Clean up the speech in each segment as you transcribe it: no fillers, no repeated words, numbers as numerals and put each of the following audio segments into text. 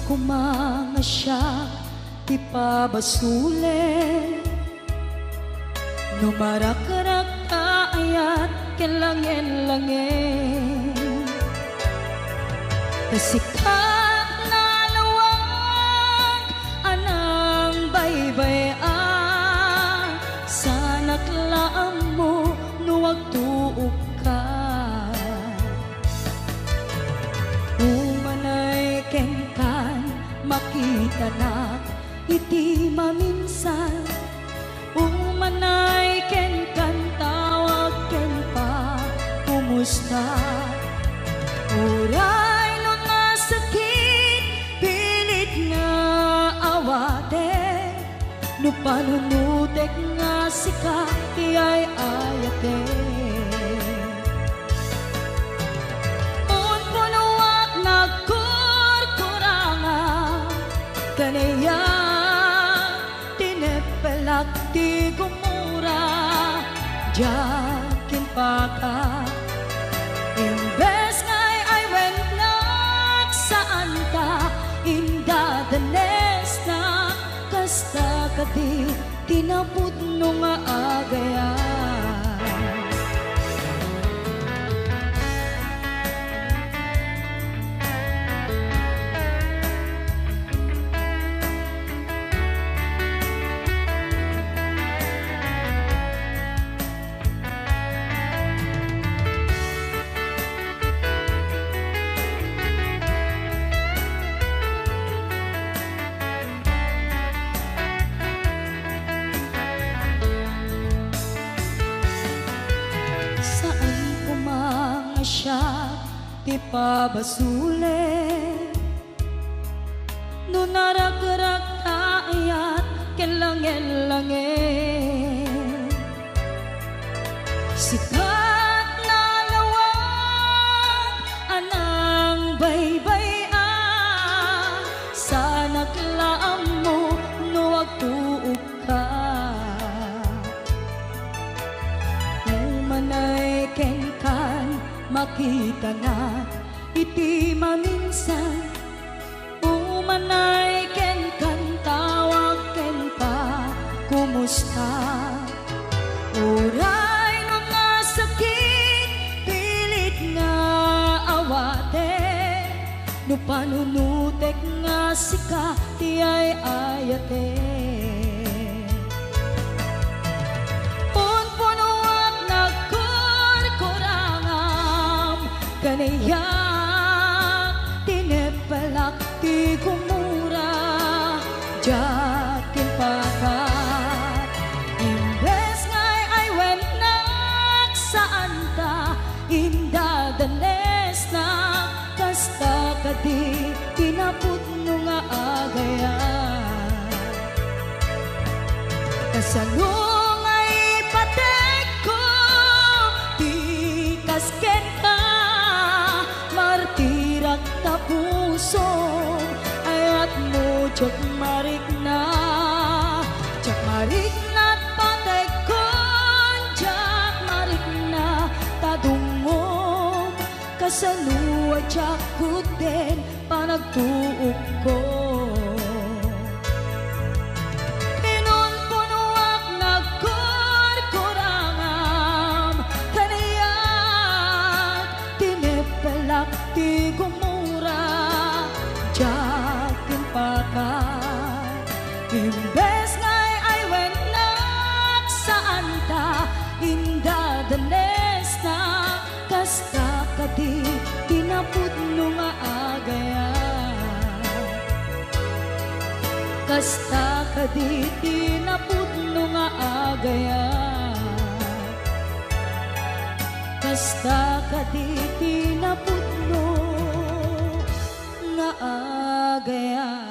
kumanga siya ipabasule numarakarag ayat kelangin-langin kasikat na lawag anang baybay-an sanak laam mo nuwag tuog ka umanay kenkan makita na iti maminsan umanay kenkan tawag ken pa kumusta uray no nasakit pilit nga awate no panunutek nga sika iyay ayate un punuak nagkurkuranga kanaya tinepelak ti gumura jakin paka imbes ngay ay wennak saan ka indadanes na kasta kadi tinaput no nga agayan siya ipabasule no naragrak ayat kelangin-langin sikat na lawag anang baybay-an sanak laam mo nuwag tuog ka umanay kenkan makita na iti maminsan umanay ken kan tawag ken pa kumusta uray no nasakit pilit nga awate no panunutek nga sika tiyay ayate kanayak tinepelak ti gumura jakin pakat imbes ngay ay wennak saan ta indadanes na kasta kadi tinaput no nga agayan kasalong ay patek ko di kasken ka martirak ta puso ayat mo jak marik na patay kon jak marik na tadungom kasaluwa jak kuten panagtuog ko pinon punuak nagkurkurangam kanayak tinepelak ti gumura jakin pakat imbes ngay ay wennak saan ta indadanes na kasta kadi tinaput no nga agayan kasta kadi tinaput no nga agayan kasta kadi tinaput no nga agayan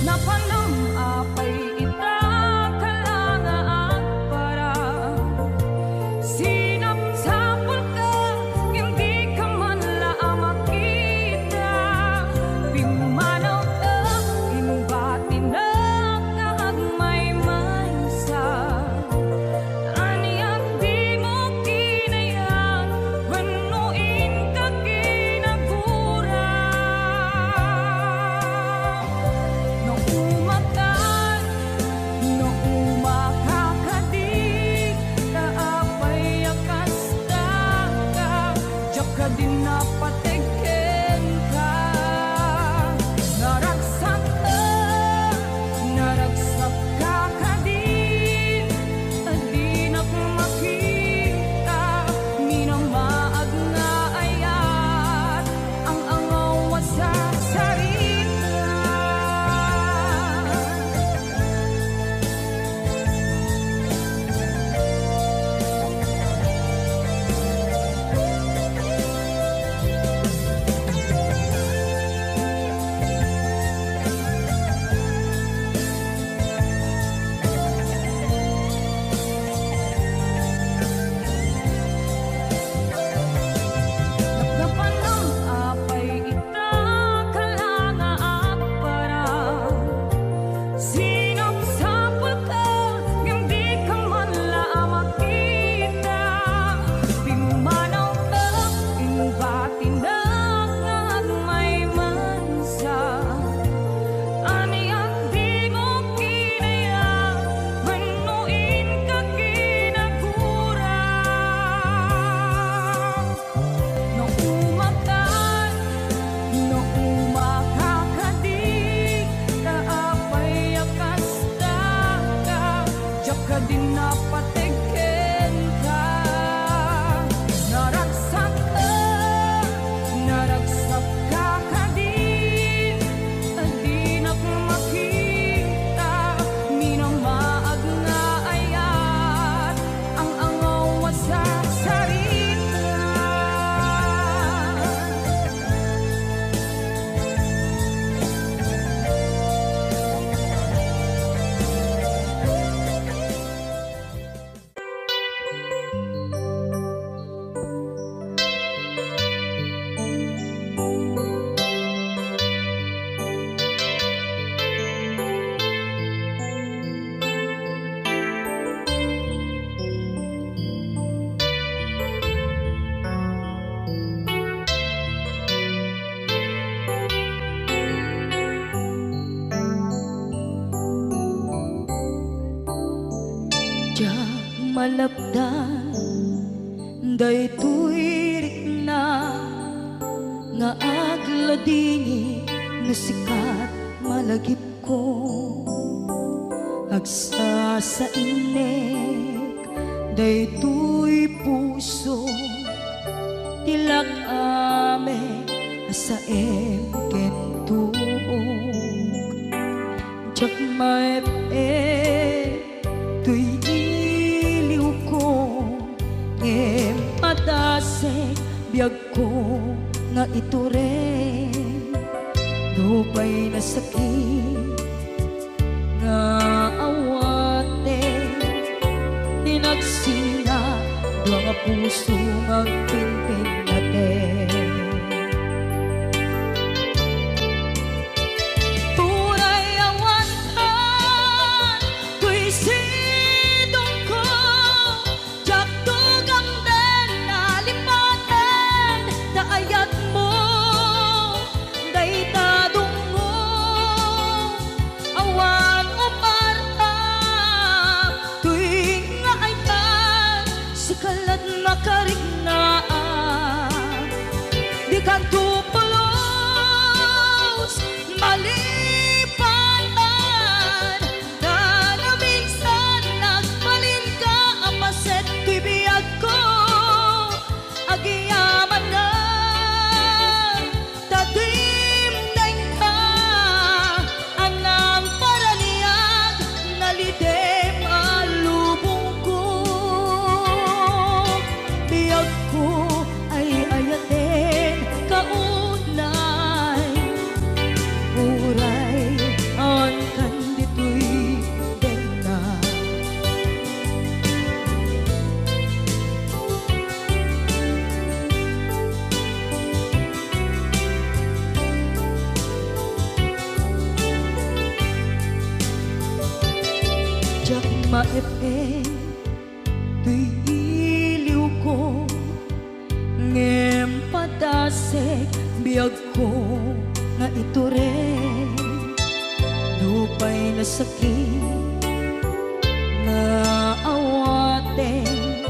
Napanam apay ita kalangaan para sinap sapul ka, hindi ka man laang makita. Pimanaw ka, inubati na kahagmay maysa. Aniyak di mo kinayang, wanuin ka kinagura. No umakan, no umakakadig, kaapay akasta ka, diyak ka din napatigin ka. Naragsak ka kadin, adinak makita, minamaag nga ayat, ang angaw sa sarita. Napanam apay ita kalangaan para sinop sapul ka, hindi ka man laang makita. Pimanaw ka, inubati na kahagmay maysa. Aniyak di mo kinayang, wanuin ka kinagura. No umakan, no umakakadig, kaapay akasta ka, diyak ka din napatigin ka. Naragsak ka kadin, adinak makita, minamaag nga ayat, ang angaw sa sarita. Diyak malapdan, daytoy rikna, nga agladingi no sikat malagip ko. Agsa sa inek, daytoy puso, tilak ame asaem kentuog. Diyak tuy iliw ko, ngem padasek biyag ko nga ito rin. Lupay na sakit nga awate, tinagsina doa nga puso nga pinpin natin. Kalat makarig na ma-FM tuy iliw ko ngem padasek biyag ko nga ito rin dupay na sakit nga awaten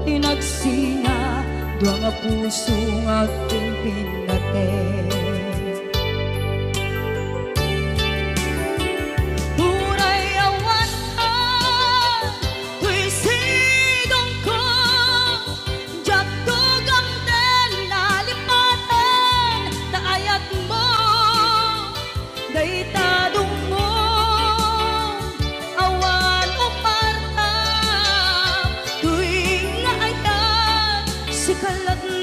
inagsina dua nga puso nga aking pinaten.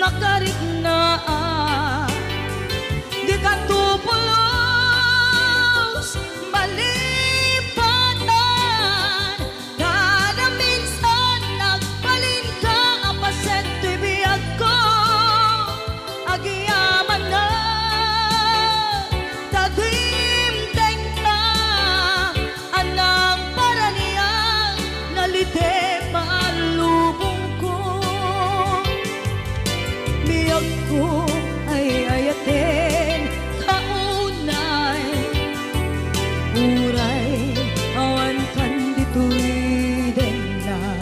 Nakarik na di ka tupulos malipatan kada minsan nagbalin ka apaset tibiyag ko agyaman na tagimteng ka anang paranian nalite malubong ko biyag ko ay ayaten kaunay uray awan kan dito'y denla.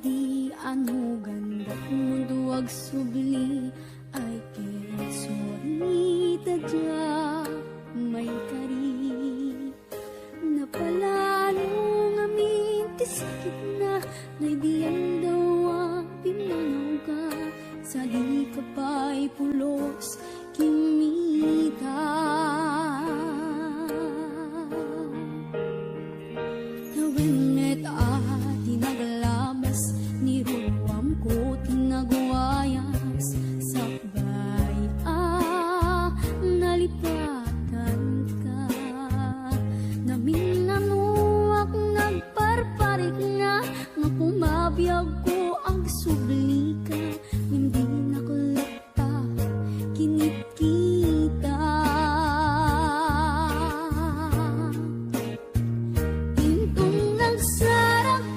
Di ano ganda't mundo ag subli ay kinsorita dya may kari napalano nga mintisikit na naidiyan daw pimanaw ka sa di ka pa'y pulos kimita tawin tinagalamas ni ruwam ko tinagwayas sakbay nalipatan ka naminanuak nagparparik nga kumabiyag ko ang subli ka hindi nakulata kinit kita intong nagsarang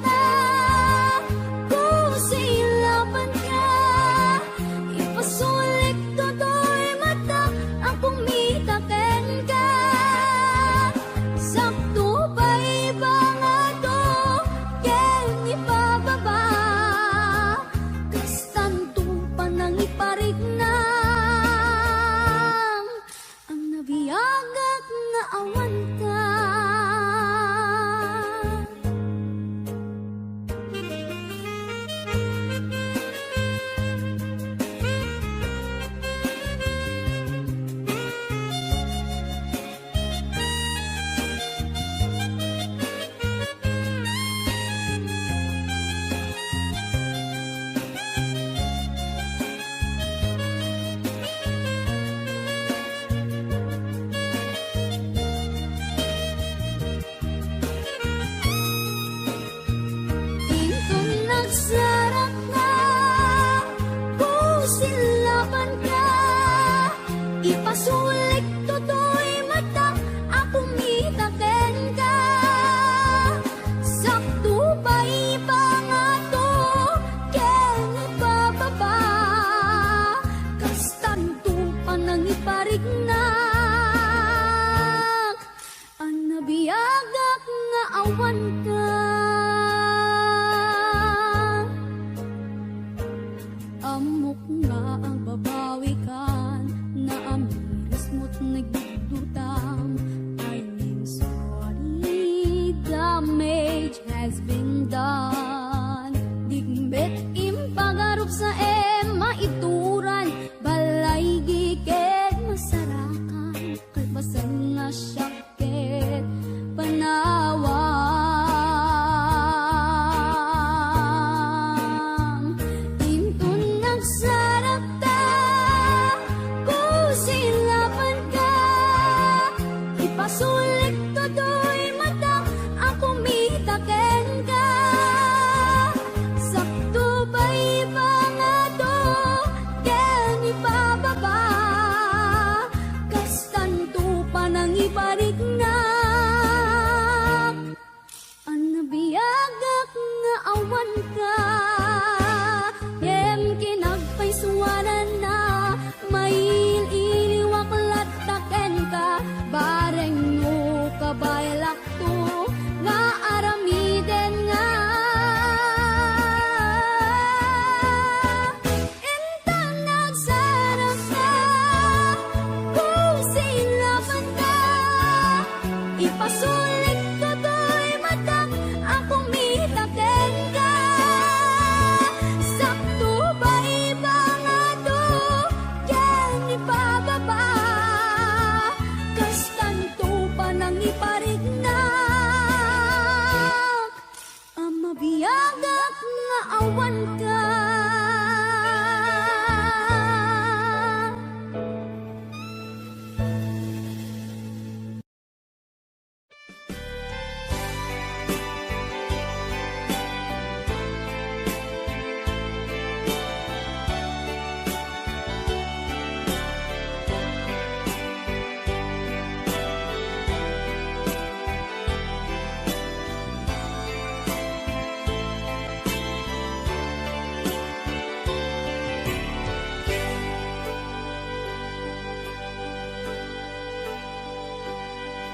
ipasulik toto'y mata akong mitaken ka sakto pa ipangato ken ipababa kastanto panang iparignak ang nabiyagak nga awan ka amok nga ang babawi kan na amiras mo't nagdudutang ay minsan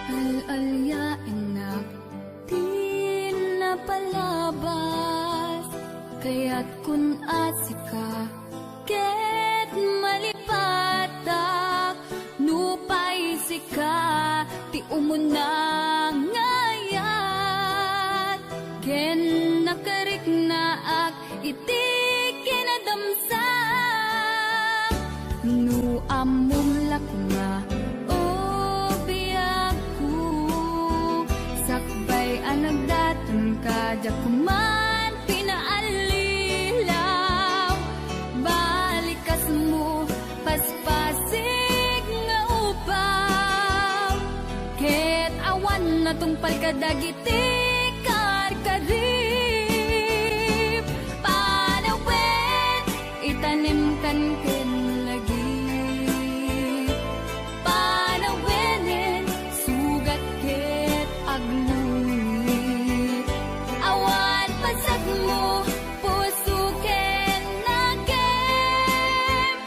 Al-alyain na di napalabas, kaya't kun asika ket malipatak, nupay sika ti umuna ngayat, ken nakarik naak iti kinadamsak, nu amom lakma o biyaku, sakbay anagdatan ka jakuman pinaalilaw, balikas mo paspasig nga upaw, ket awan na tungpal ka dagiti karkarib, panawen itanim kan ken lagi, panawenen sugat ket agluit, awan pasag mo puso ken nagem,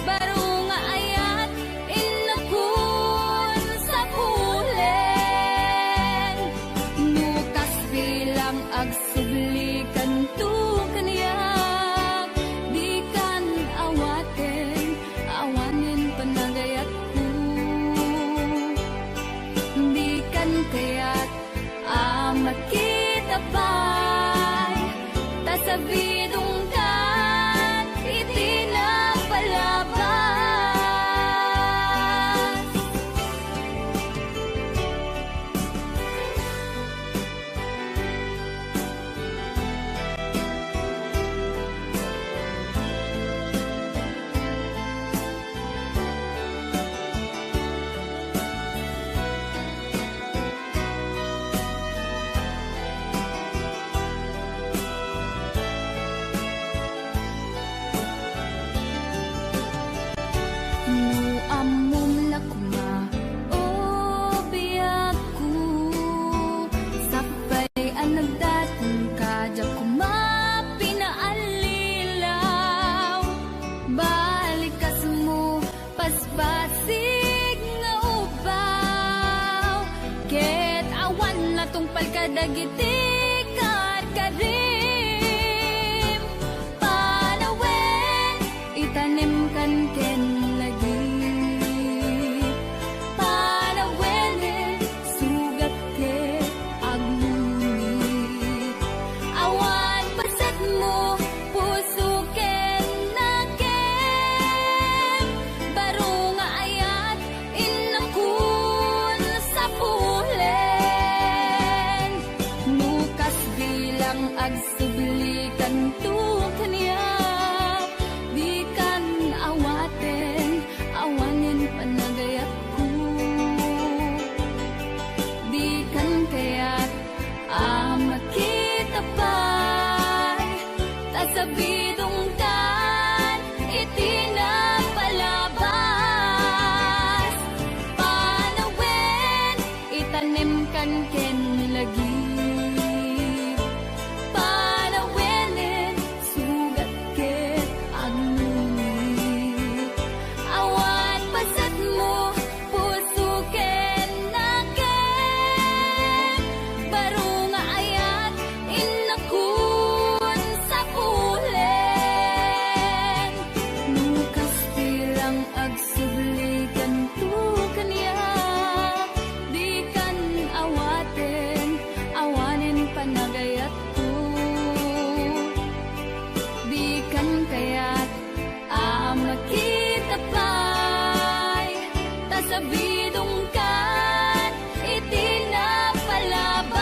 baro nga ayat inakun sa pulen, nukas bilang agsublikan tu kaniyak, di kan awaten awanin panagayat ko, di kan kaya't makita pa'y tasabidong kan iti napalabas. Nu amom lakma o biyaku, sakbay anagdatan ka jakuma pinaalilaw, balikas mo paspasig nga upaw, ket awan na tungpal ka dagiti karkarim, panawen itanim kan ken lagi, panawenen sugat ket agluit, awan pasat mo puso ken nagem, baro nga ayat inakun sa pulen, nukas bilang agsublikan tu kaniyak, di kan awaten awanin panagayat ko, di kan kaya't makita pa'y tasabidong kan iti napalabas, panawen itanim kan ken lagi, panawenen sugat ket agluit, awan pasat mo puso ken nagem, baro nga ayat inakun sa pulen, nukas bilang agsublikan tu kaniyak, di kan awaten awanin panagayat ko, di kan kaya't makita pa'y tasabidong kan iti napalabas,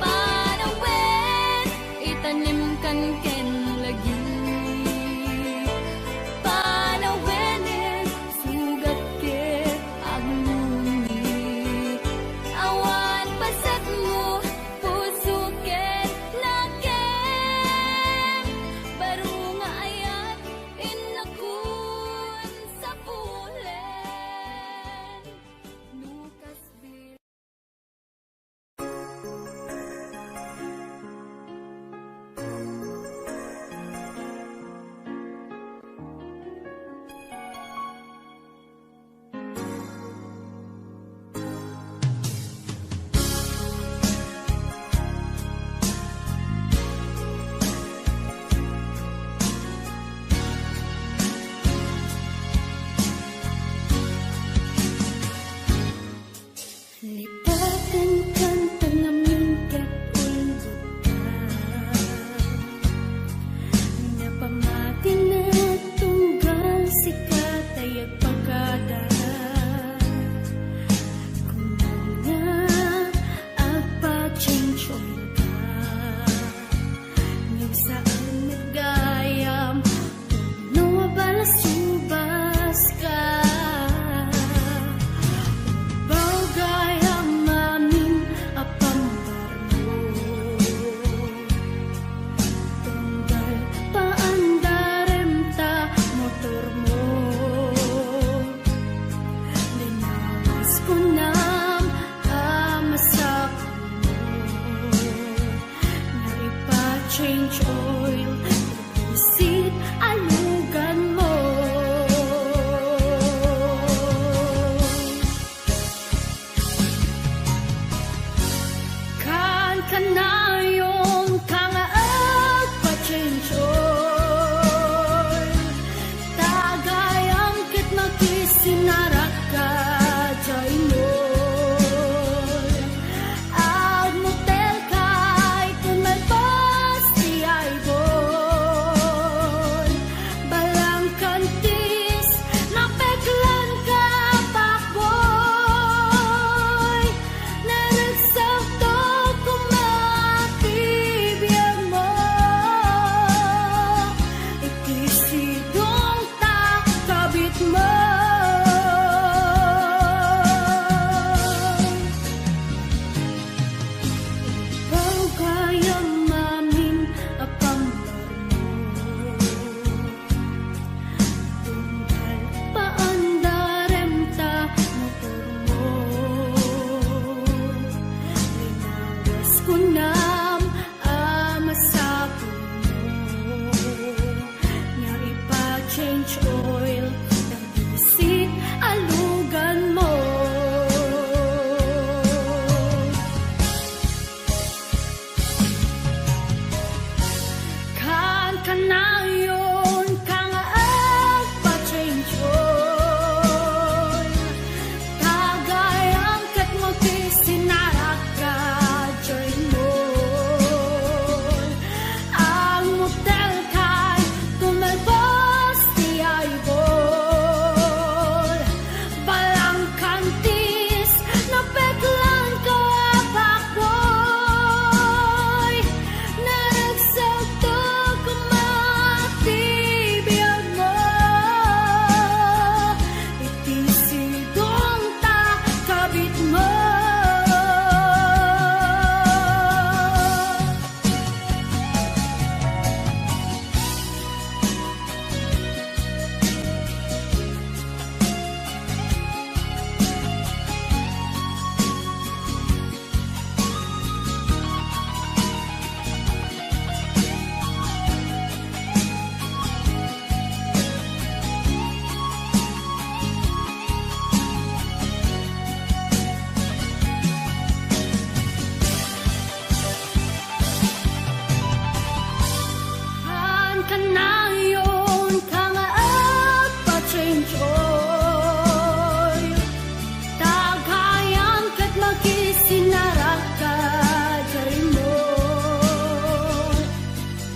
panawen itanim kan ken lagi, panawen makisinarak ka jay mo. Ag motel kay kung may pasti ay bon. Balang kantis napeklan ka pakboy. Nanagsakto kumatibiyag mo. Ikisidong ta kabit mo. Ikaw kaya mamin apambar mo. Tunggal paandarem ta motor mo. Linawas ko nam amasapon mo. Nga ipa-change oil ng bisit alugan mo. Kan kanayon kang agpa-change oil. Tagayang kat makisinarak ka jay mo. Ang motel kay tumalbos di ay bol. Balang kantis napeklan ka pakboy. Nanagsakto kumatibiyag mo. Itisidong ta kabit mo. Kan kanayon kang agpa-change oil. Tagayan kat makisinarak ka jay mo.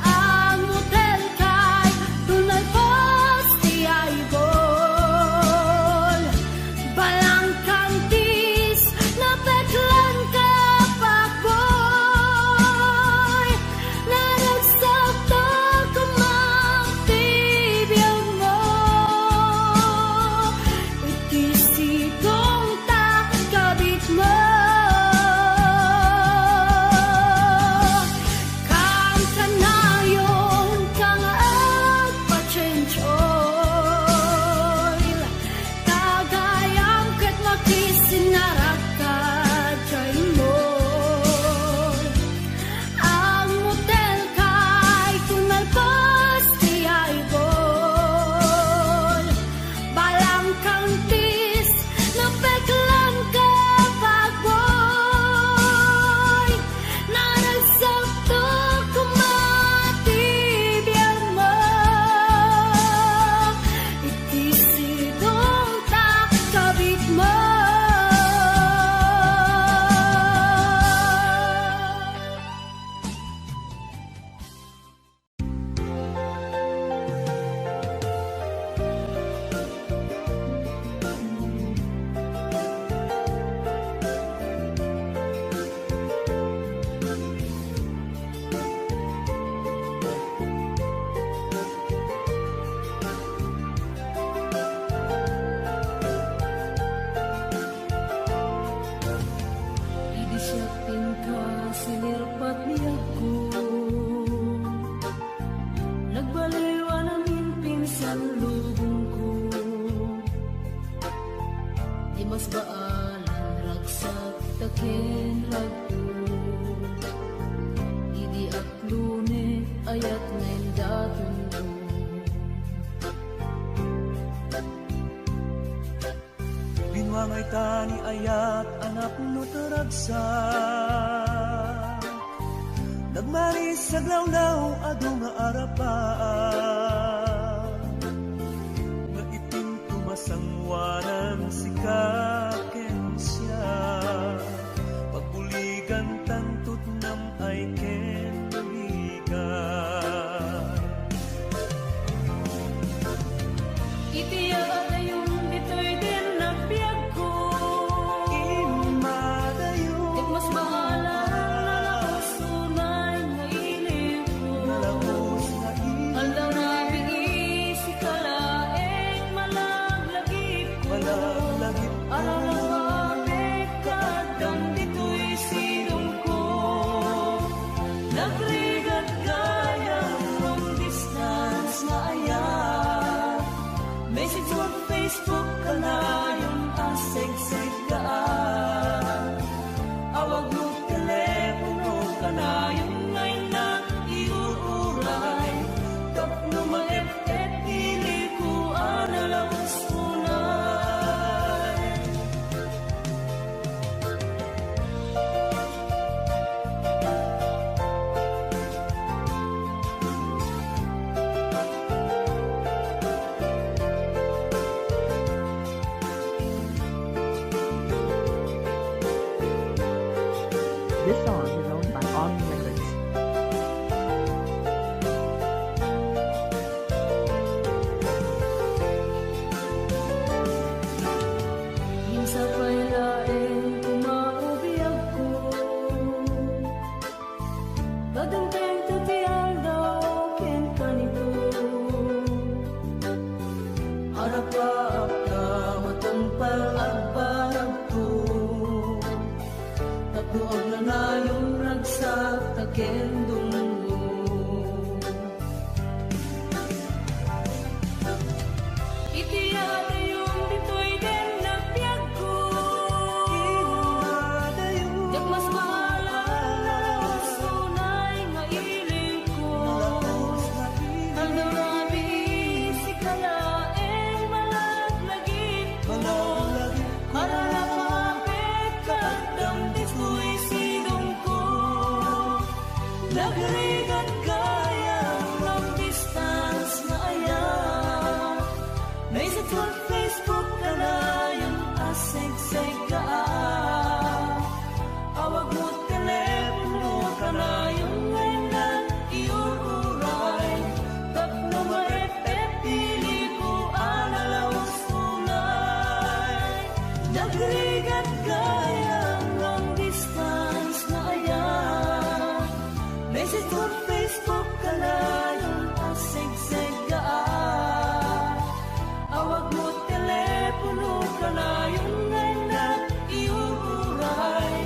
Ang motel kay tunalbos di ay bol. Balang kantis napeklan ka pakboy. Nanagsakto kumatibiyag mo. Ikisidong ta kabit mo. Kan kanayon kang agpa-change oil. Tagayang kat makisinarak ka jay mo. Ang motel kay tunalbos di ay bol. Balang kantis napeklan ka pakboy. Nanagsakto kumatibiyag mo. Itisidong ta kabit mo. Idisyakin ka sinirpat niya ko. Nagbaliwa namin pinsan lubong ko. Di mas baalan ragsak takin ragto. Idi at lune ayat ngayon daton ko. Binwangay tani ayat anak no taragsa. Nagmaris sa glawlaw ado nga arapaan. Nga itim tumas sangwanan sikaken siya pagbuligan tantut nam ay ken buligan Itiya dayon ditoy din nagbiag ko imadayon Ket mas bahala nalakos tunay nga ilig ko nalakos na Aldaw na biisi kalaeng malaglagip ko malaglagip ko Alalawapit kadam dito'y silong ko Nagrigat gayang long distance na ayan Message mo Facebook ka na yung aseg-seg kaan Awag mo telepono ka na yung ngay na iuuray Tapno maep-et dili ko analawas tunay This song is owned by Omni Records. Minsa pa'y laeng kumaubiyag ko Badang-teng tutiyang daw ken kanito Harap-harap ka matampal at barag ko Tatluag na na yung ragsak taken dungo Itiya dayon dito'y din nagbiag ko imadayon Ket mas bahala nalakos tunay nga ilig ko nalakos na Aldaw na biisi kalaeng malaglagip ko malaglagip ko Alalapapit kadam dito'y silong ko Nagrigat gayang long distance na ayan Message mo Facebook ka na yung aseg-seg kaan Awag mo telepono ka na yung ngay na iuuray Tapno maep-et dili ko analawas tunay Nagrigat gayang long distance na ayan Message mo Facebook ka na yung aseg-seg kaan Awag mo telepono ka na yung ngay na iuuray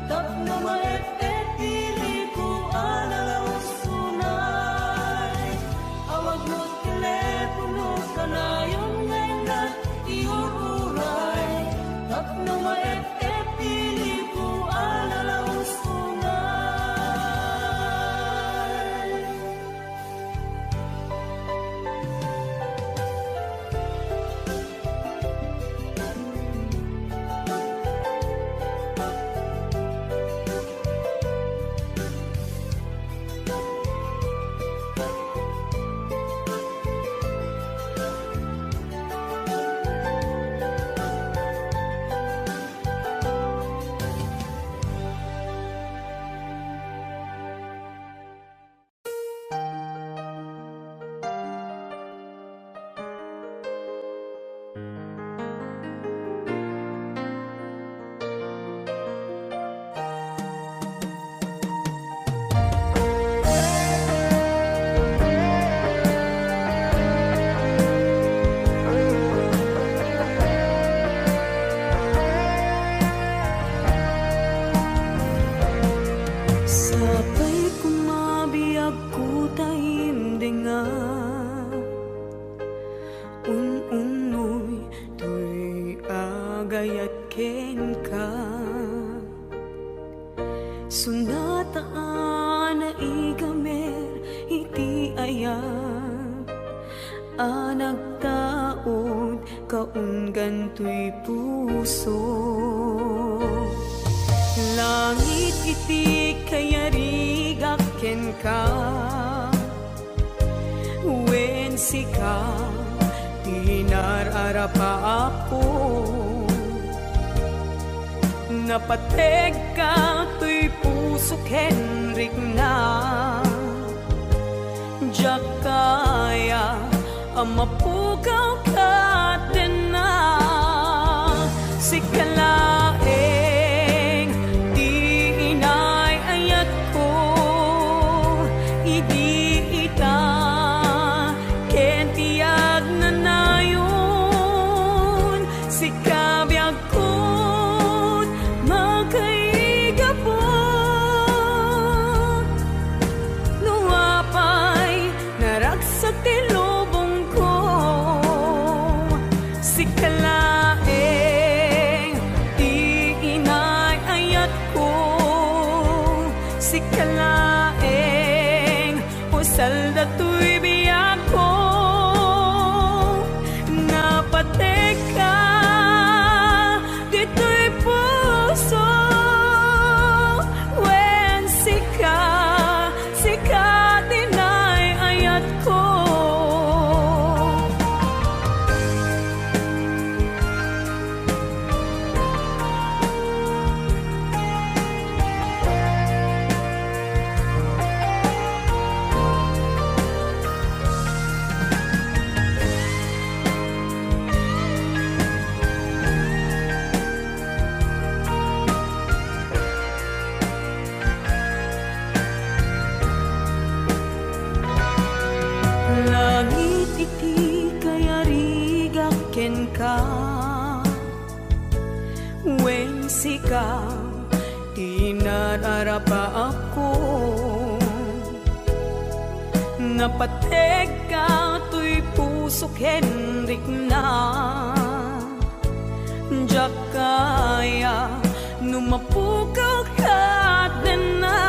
Tapno maep-et dili ko analawas tunay Awag mo telepono ka na yung ngay na iuuray Tapno maep-et dili ko analawas tunay gayat ken ka sunataan na igamer iti ayat anagtaod kaunggan to'y puso langit iti kayarigak ken ka wen sika tinara arapa ako napateg ka to'y puso Henrik na Diyak kaya ang mapugaw ka din na si kalaeng di inay ayat ko idi ita ken tiyag na nayon si kabiyag ko magkaigapon nuapay naragsak tilubong ko si kalaeng di inay ayat ko si kalaeng usal dato'y biyak ko napatek ka dito'y puso when sika dinay ayat ko langit iti kaya rigak ken ka wen sika tinararapa ako napateg ka to'y puso Henrik na Diyak kaya numapugaw ka din na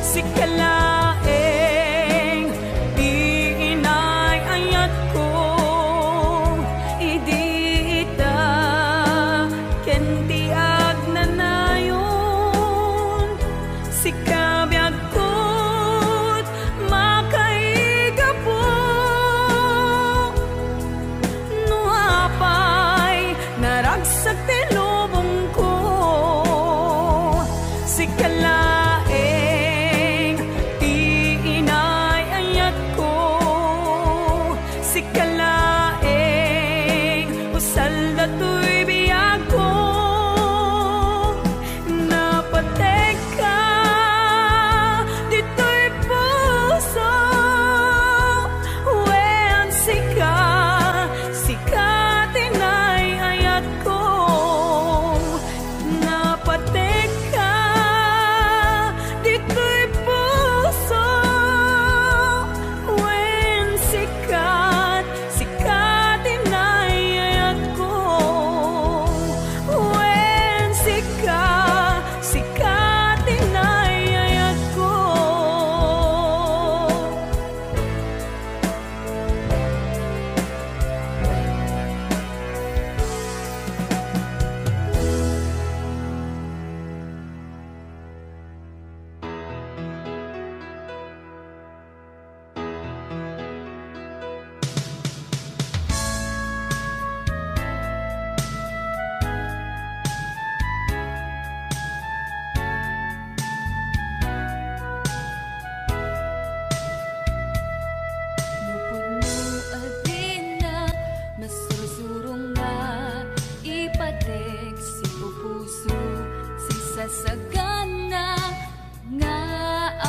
si kalaeng di inay ayat ko idi ita ken tiag na nayon si kabiyag ko't makaigapon nuapay naragsak tilubong ko si kalaeng di inay ayat ko si kalaeng usal dato'y biyak ko napateg ka dito'y puso when sika tinay ayat ko napateg ka dito'y puso when sika tinay ayat ko when sika tinay ayat ko Nupuno adina masursurong nga ipatek si pupuso si sasagana nga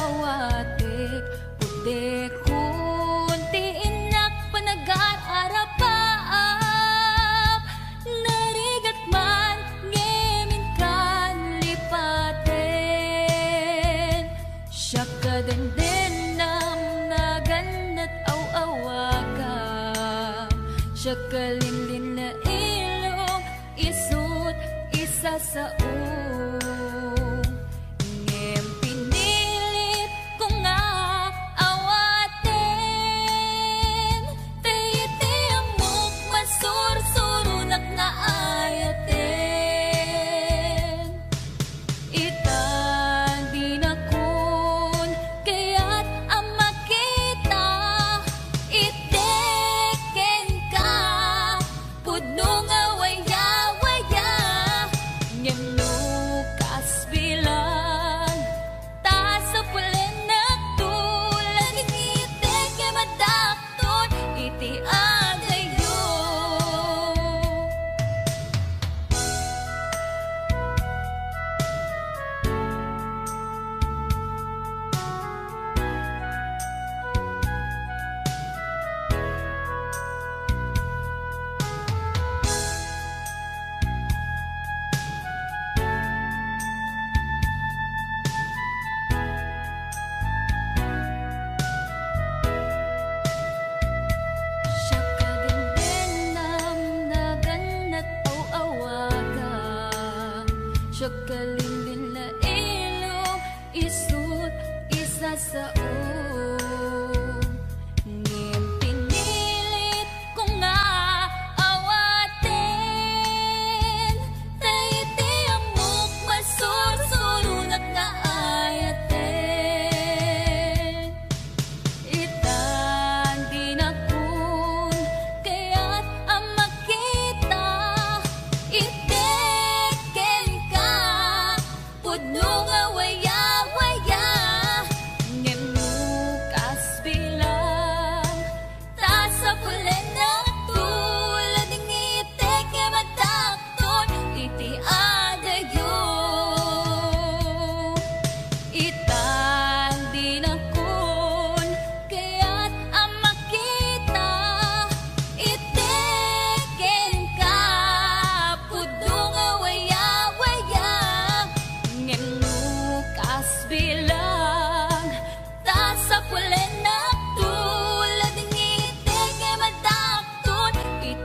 awatek putek kunti inak panag-aarapaap narigat man ngemin kan lipaten siya kadendenam naganat aw-awaga siya kalinlin na ilong isut isa sa ngem pinilit ko nga awaten tayiti amok masursurunak nga ayaten itan di na kun kaya't ang makita iteken ka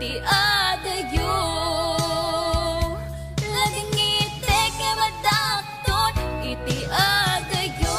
iti adayo. Laging itek e madaktot iti adayo.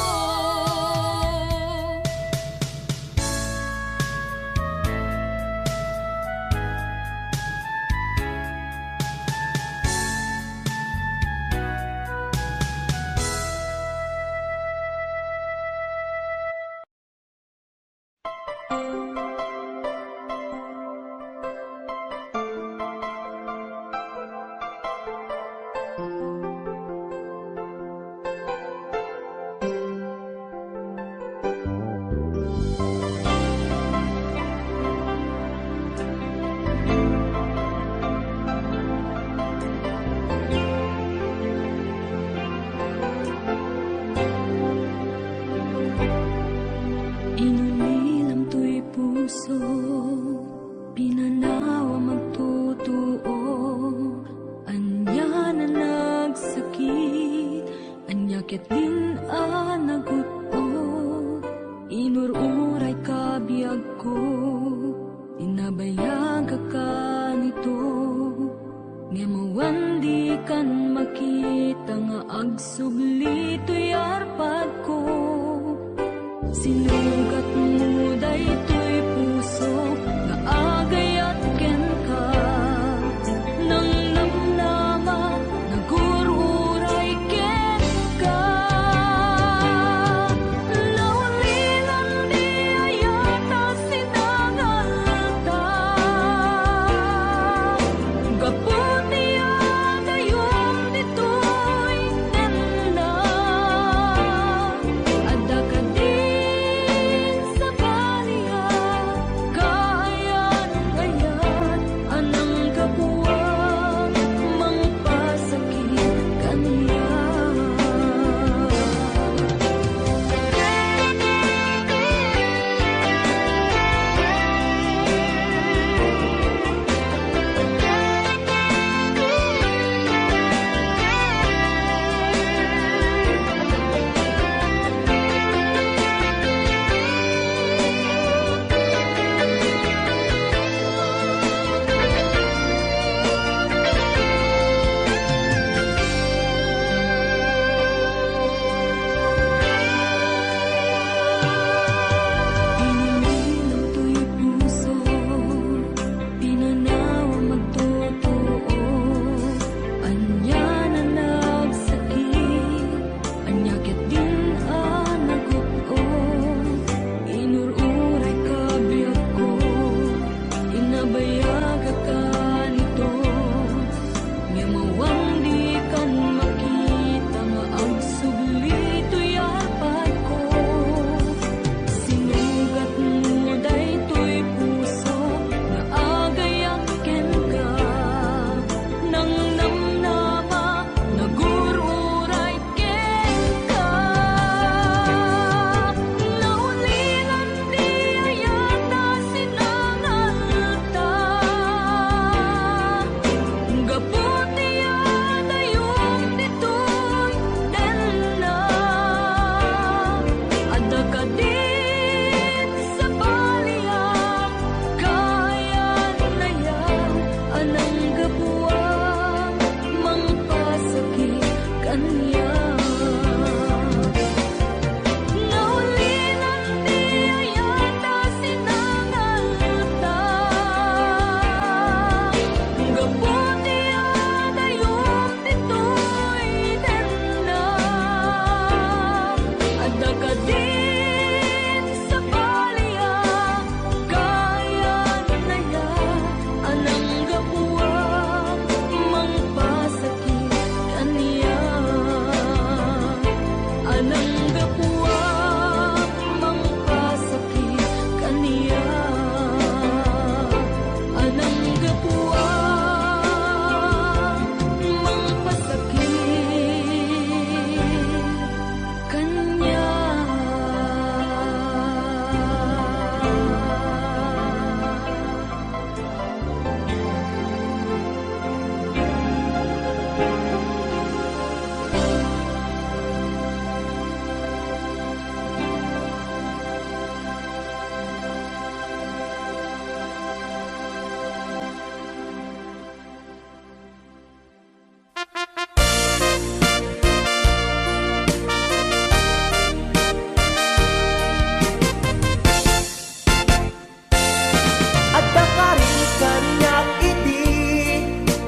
Inulilam to'y puso, pinanawa magtutuo. Anya na nagsakit, anya ket din naguto. Inururay kabiyag ko, inabayag ka nito. Ngemawan di kan makita nga agsubli to'y arpad ko. Sinugat mo daytoy puso nga agayat ken ka. Nang namnama nagururay ken ka. Naulilan di ayata sinangalta. Gaputi adayom ditoy nena. Adda ka di sa balian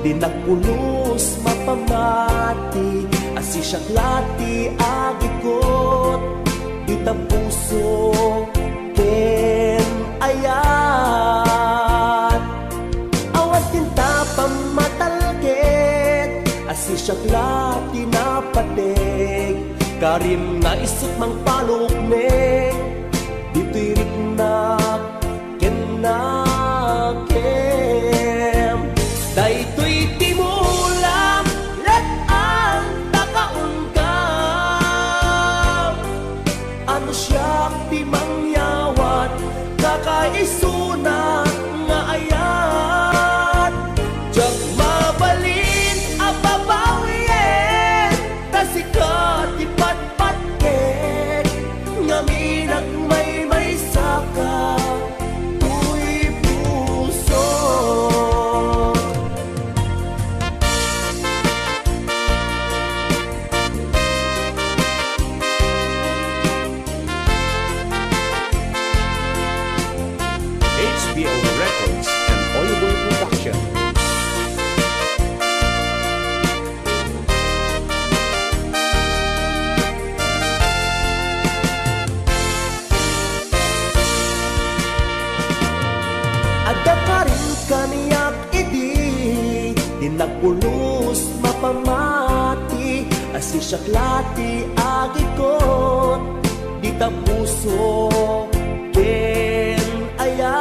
di nagpulos mapamati, asi siya klati agikot, di tapuso ken ayat. Awat tinta pamatalget, asi siya klati napatig, karim nga isot mang paluknek, di tirik na kenakem. Daytoy timulam let ang takaungkam, ano siya di mangyawat, kakaisuna nga ayat. Diyak mabalin ababawiyen, tasikat ipatpatkek, ngaminag may saka tuy puso. HBO Records and Oliver Production. Ada ka rin kaniyak idi, di nagpulos mapamati, asi siya klati agikot, di tapuso ken ayat.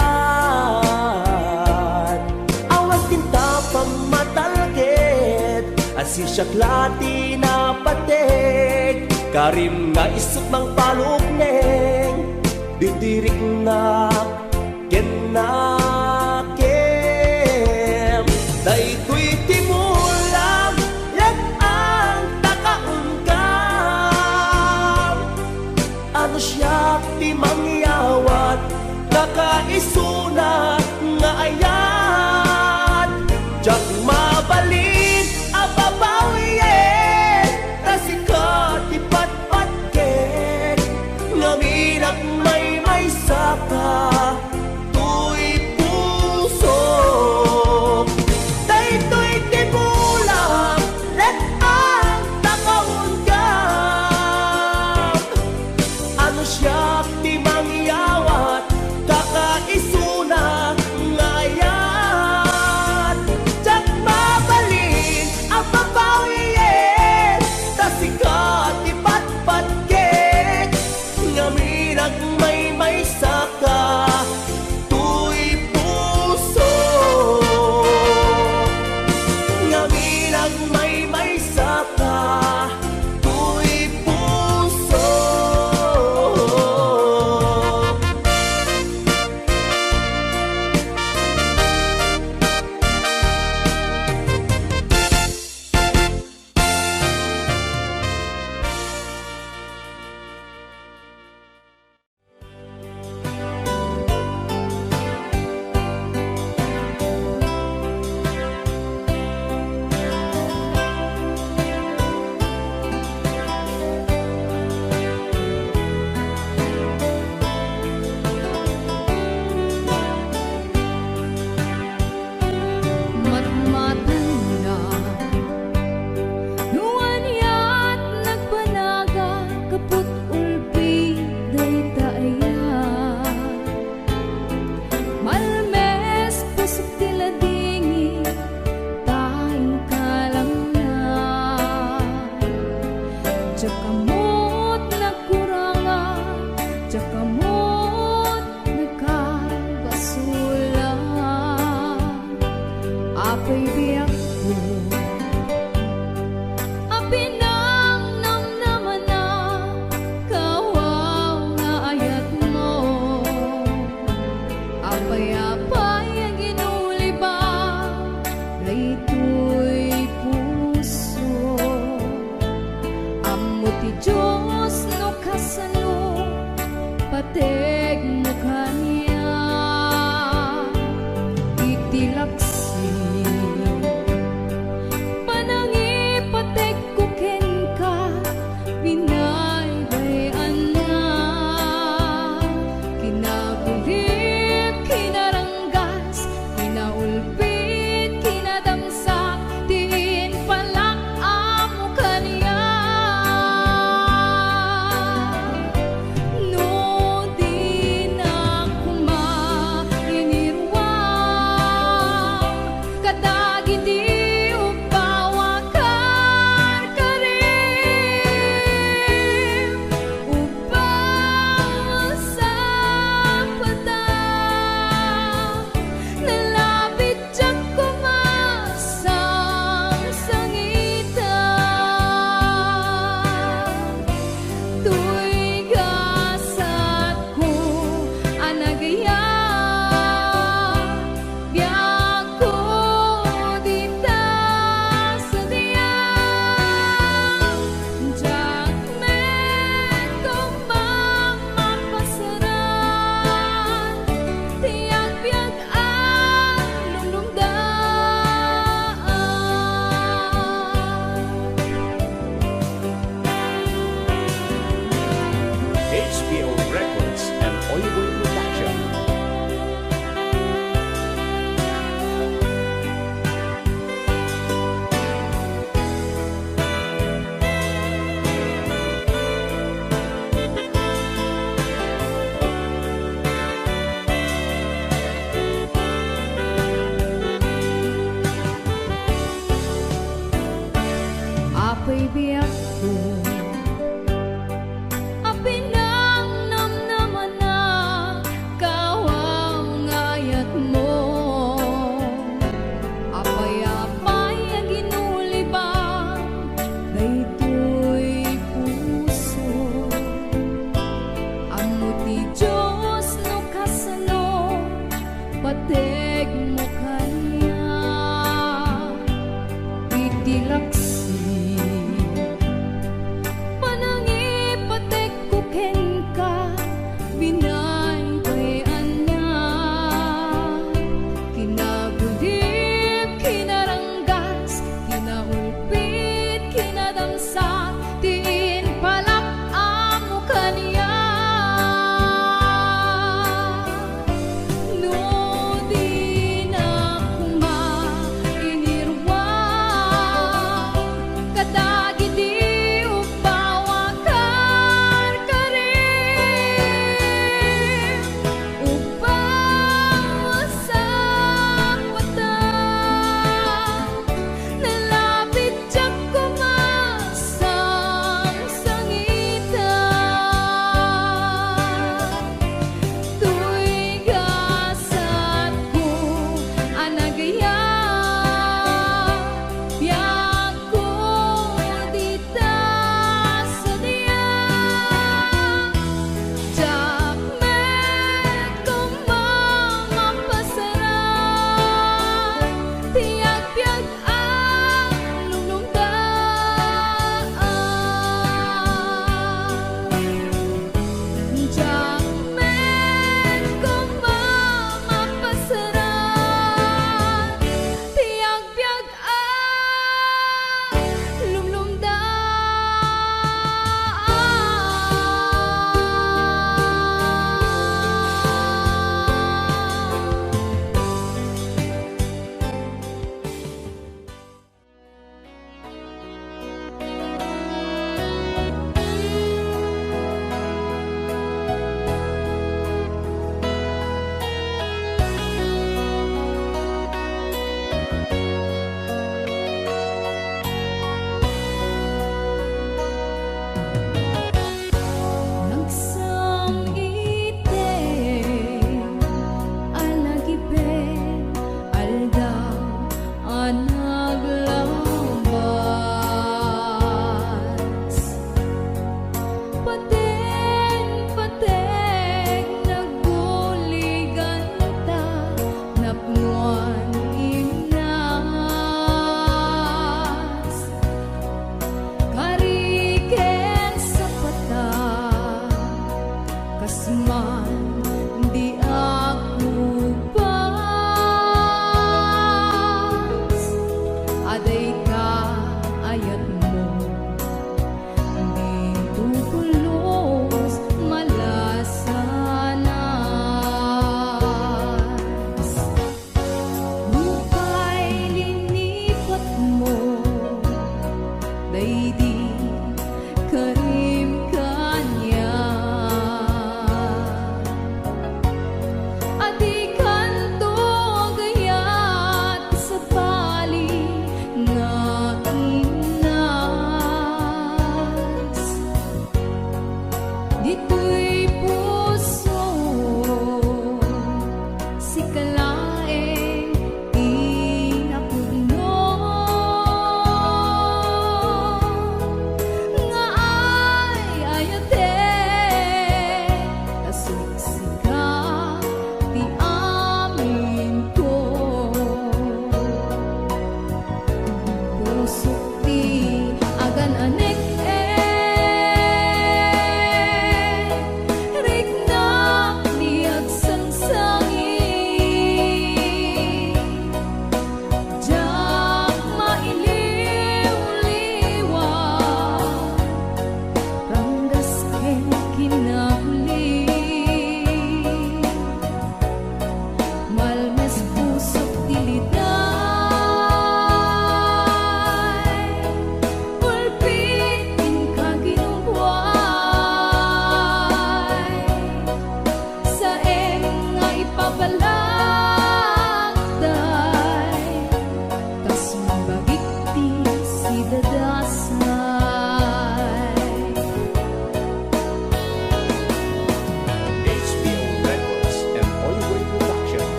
Awas tinta pamatalget, asi siya klati napatig, karim nga isot mang palukneng, ditirik na kenakem. Daytoy timulam yan ang takaungkam, ano siya di mangyawat, kakaisuna nga ayat. Diyak mabalin ababawiyen, tasikat ipatpatkek, ngaminag may saka tuy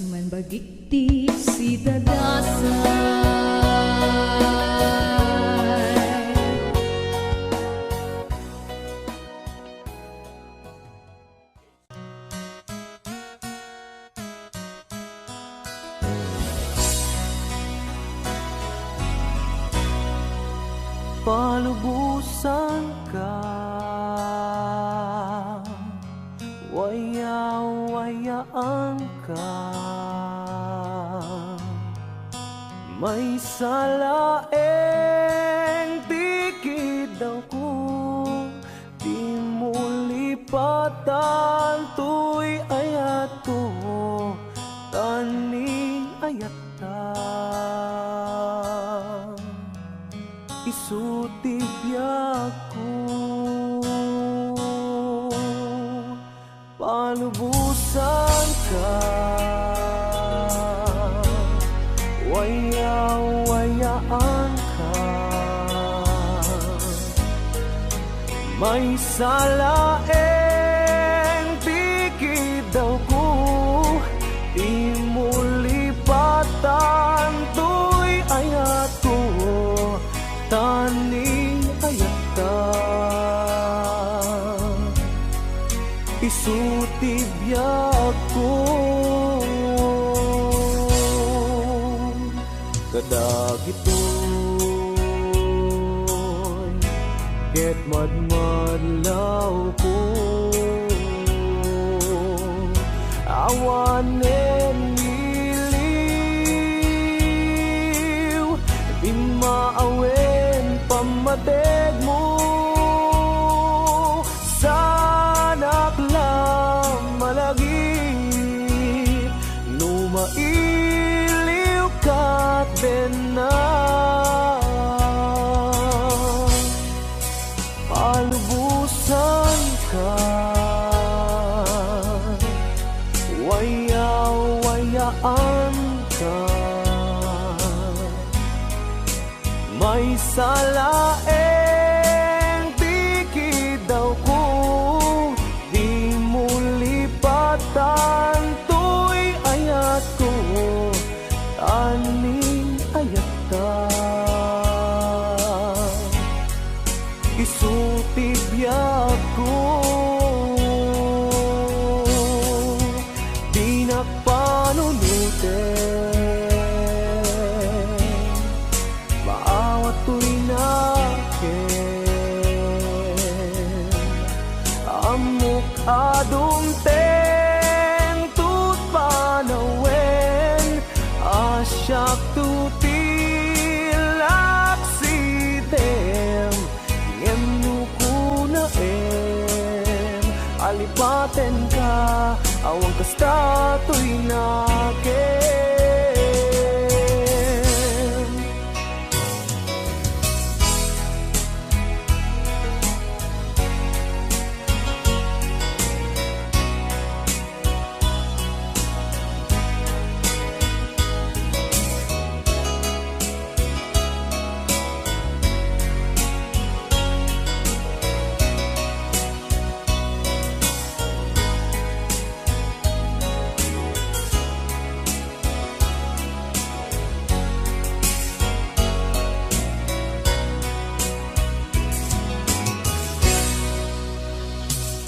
man bagiti si dadasay. Palubusan ka, waya-wayaan ka, may salaeng tikid daw ko, di mo lipatan, tuy ayat ko, taning ayat ta. Isutibyak ko, palubusan ka, waya-wayaan ka, may salaeng tikid daw ko, di mo lipatan, tuy ayat ko, taning ayat ta. Isutibyak ko, kadagitoy ket madmadlaw ko, awanen iliw, di maawen pamateg mo, sanak lang malagi, numailiw ka din na. Palubusan ka, waya-wayaan ka, may salaeng tikid daw ko, di mo lipatan, tuy ayat ko, taning ayat ta. Isutibyak ko, di nagpanunuten, maawat to'y naken, amok adumten, tut panawen, asyak tutilak sitem, ngem nukunaem, alipaten ka, awang kasta to'y naken.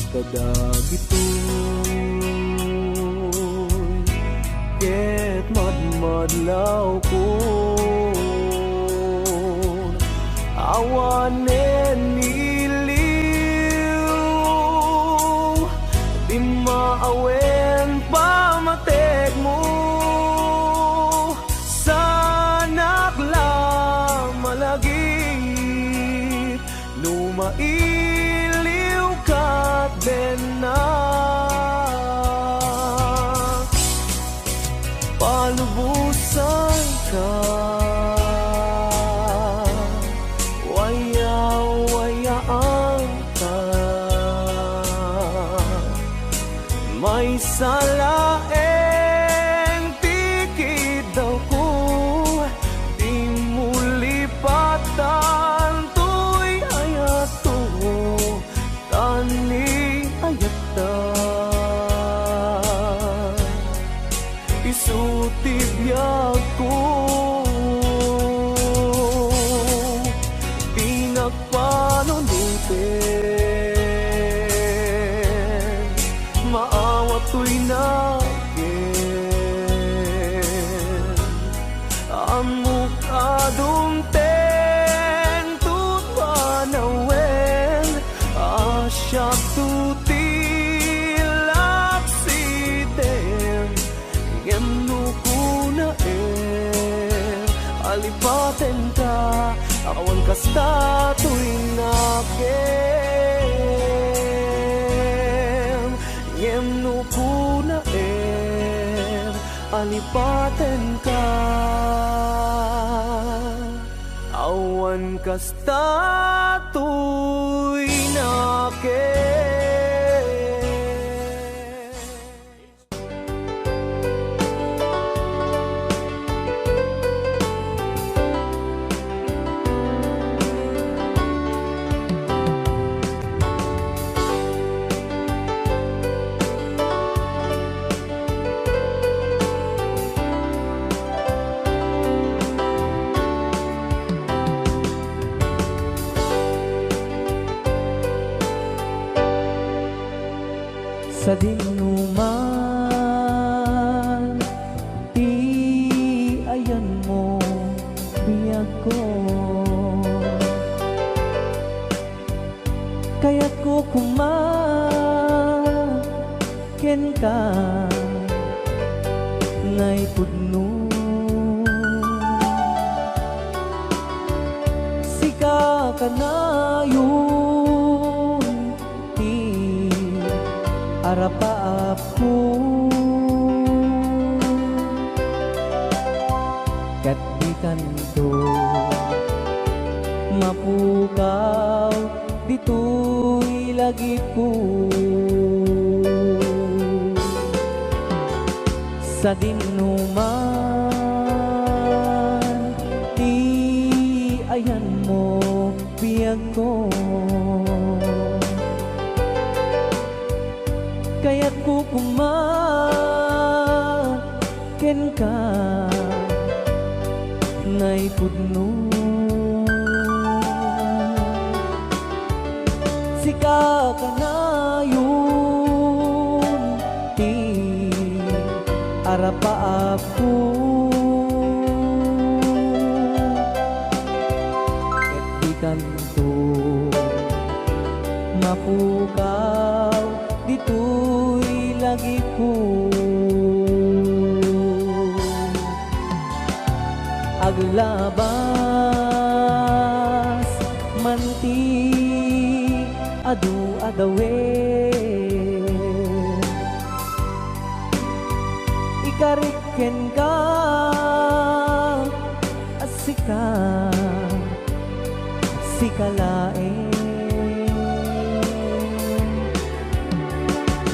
Kadagitoy ket madmadlaw ko, awanen iliw, di maawen pamateg mo, sanak lang malagip, numailiw ka din na. Palubusan ka, waya-wayaan ka, may salaeng tikid daw ko, di mo lipatan, tuy ayat ko, taning ayat ta. tuy nakin amuk adum ten tut panawen asyak tutilak siden ngem nukuna alipaten ka awan kasta tuy nakin ngem nukuna alipaten ka awan kasta tuy nakin. Sa dinuman ti ayan mo biyag ko kaya't ko kumaken ka ngay pudno sika ka na yun arapaap ko kat di kanto mapukaw dito'y lagi po sa dinuman di ayan mo biyag ko kaya't ko kumaken ka ngay pudno sika ka na yun ti arapaap ko ket di kanto mapukaw dito'y lagi ko aglabas manti adu adawe ikariken ka asika sikalae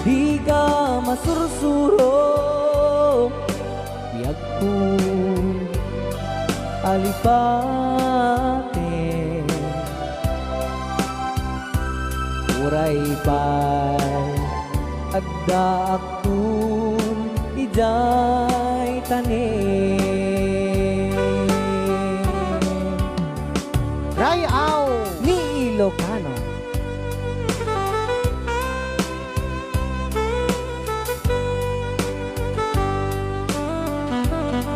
di ka masursuro biyag ko alipate uray pa'y adda akun ijay tanim Rayaw ni Ilocano.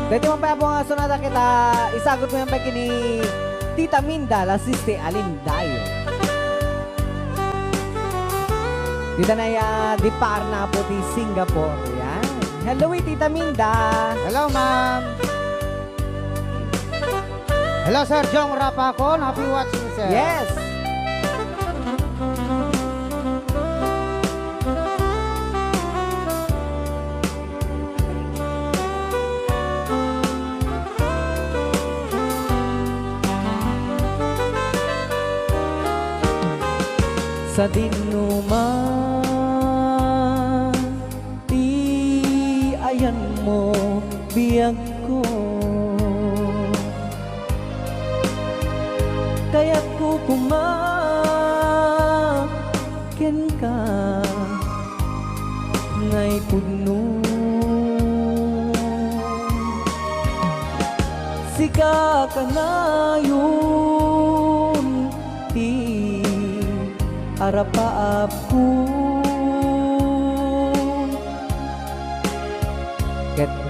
Dito mo pa po nga sunada kita, isagot mo yung pag ni Tita Minda, la siste Alindayo. Dito na di par na po di Singapore. Yan. Hello, Tita Minda. Hello, ma'am. Hello, Sir Jong Rapakon. Happy watching, sir. Yes. Sa dinuman di ayan mo biyag ko, kaya't ko kumaken ka ngay pudno sika ka na yun ti arapaap ko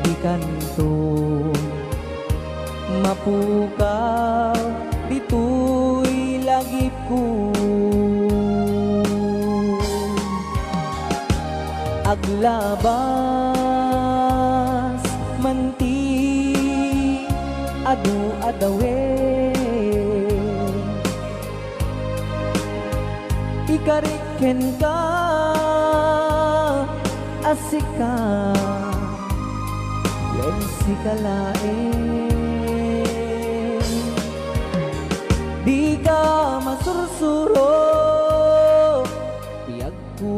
di kanto mapukaw dito'y lagip ko aglabas manti adu adawe ikariken ka asika yen sikalae di ka masursuro piyag ko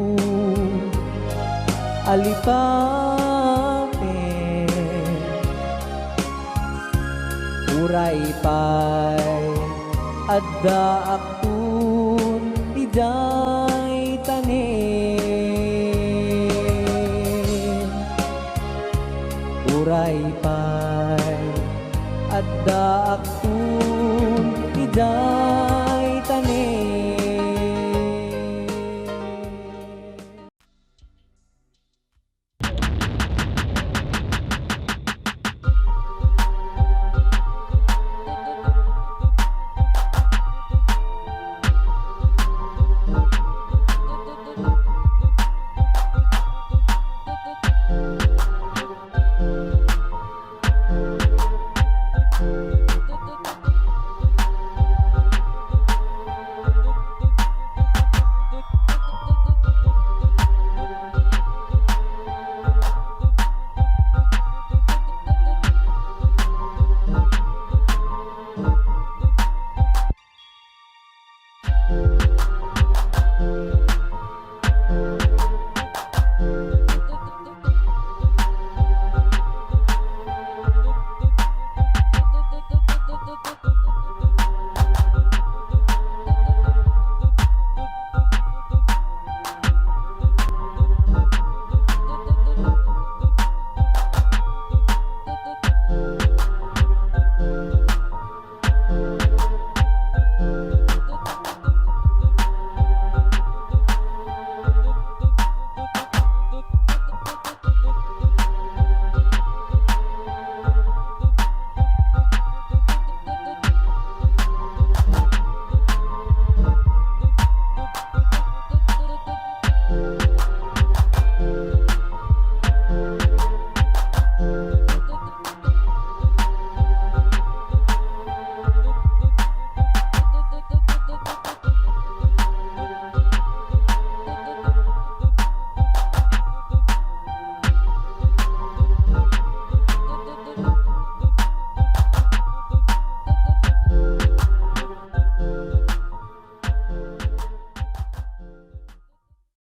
alipate uray pay adda akun iday tanin uray pay adda akun iday